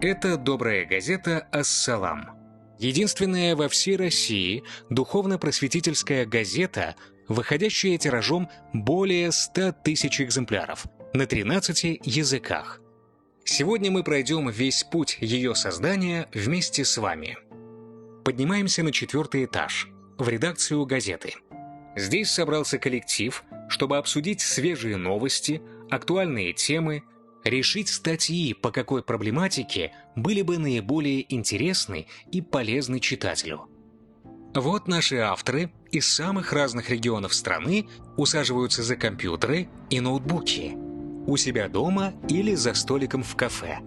Это добрая газета «Ас-Салам». Единственная во всей России духовно-просветительская газета, выходящая тиражом более 100 тысяч экземпляров на 13 языках. Сегодня мы пройдем весь путь ее создания вместе с вами. Поднимаемся на 4-й этаж, в редакцию газеты. Здесь собрался коллектив, чтобы обсудить свежие новости, актуальные темы, решить статьи, по какой проблематике были бы наиболее интересны и полезны читателю. Вот наши авторы из самых разных регионов страны усаживаются за компьютеры и ноутбуки, у себя дома или за столиком в кафе.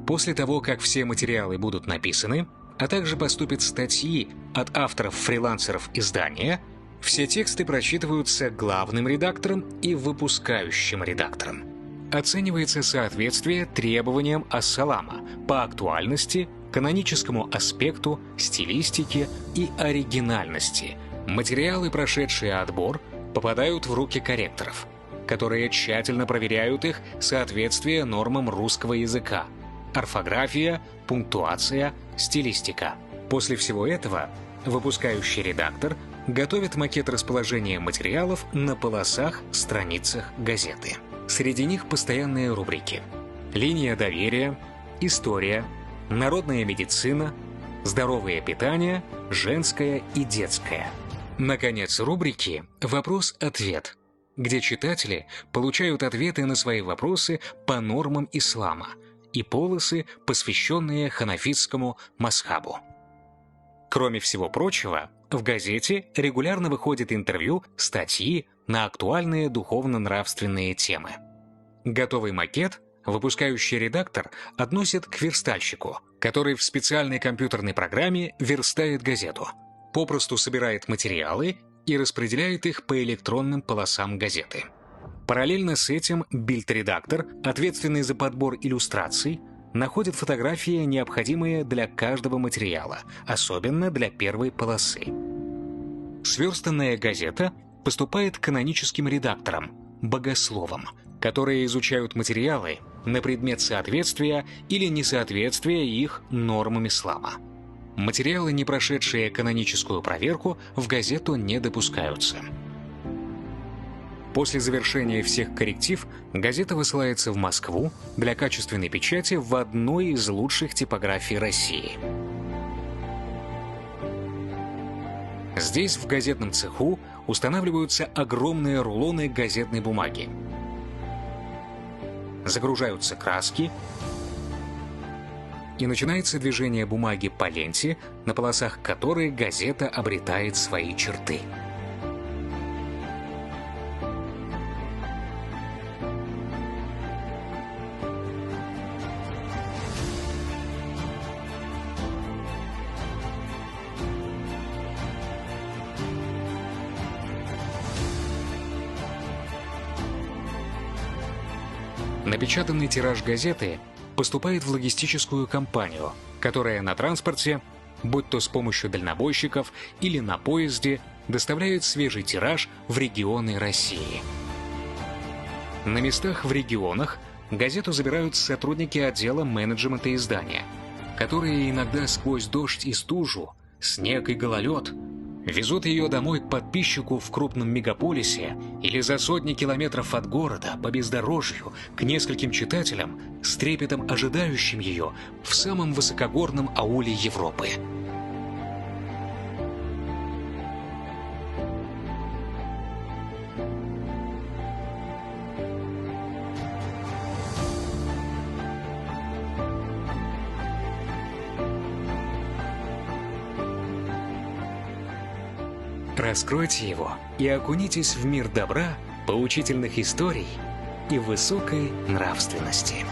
После того, как все материалы будут написаны, а также поступят статьи от авторов-фрилансеров издания, все тексты прочитываются главным редактором и выпускающим редактором. Оценивается соответствие требованиям Ас-Салама по актуальности, каноническому аспекту, стилистике и оригинальности. Материалы, прошедшие отбор, попадают в руки корректоров, которые тщательно проверяют их соответствие нормам русского языка, орфография, пунктуация, стилистика. После всего этого выпускающий редактор готовит макет расположения материалов на полосах, страницах газеты. Среди них постоянные рубрики: линия доверия, история, народная медицина, здоровое питание, женское и детское. Наконец, рубрики «Вопрос-ответ», где читатели получают ответы на свои вопросы по нормам ислама, и полосы, посвященные ханафитскому мазхабу. Кроме всего прочего, в газете регулярно выходят интервью, статьи на актуальные духовно-нравственные темы. Готовый макет выпускающий редактор относит к верстальщику, который в специальной компьютерной программе верстает газету, попросту собирает материалы и распределяет их по электронным полосам газеты. Параллельно с этим бильд-редактор, ответственный за подбор иллюстраций, находит фотографии, необходимые для каждого материала, особенно для первой полосы. Сверстанная газета поступает к каноническим редакторам, богословам, которые изучают материалы на предмет соответствия или несоответствия их нормам ислама. Материалы, не прошедшие каноническую проверку, в газету не допускаются. После завершения всех корректив газета высылается в Москву для качественной печати в одной из лучших типографий России. Здесь, в газетном цеху, устанавливаются огромные рулоны газетной бумаги. Загружаются краски, и начинается движение бумаги по ленте, на полосах которой газета обретает свои черты. Напечатанный тираж газеты поступает в логистическую компанию, которая на транспорте, будь то с помощью дальнобойщиков или на поезде, доставляет свежий тираж в регионы России. На местах в регионах газету забирают сотрудники отдела менеджмента издания, которые иногда сквозь дождь и стужу, снег и гололед везут ее домой к подписчику в крупном мегаполисе или за сотни километров от города по бездорожью к нескольким читателям, с трепетом ожидающим ее в самом высокогорном ауле Европы. Раскройте его и окунитесь в мир добра, поучительных историй и высокой нравственности.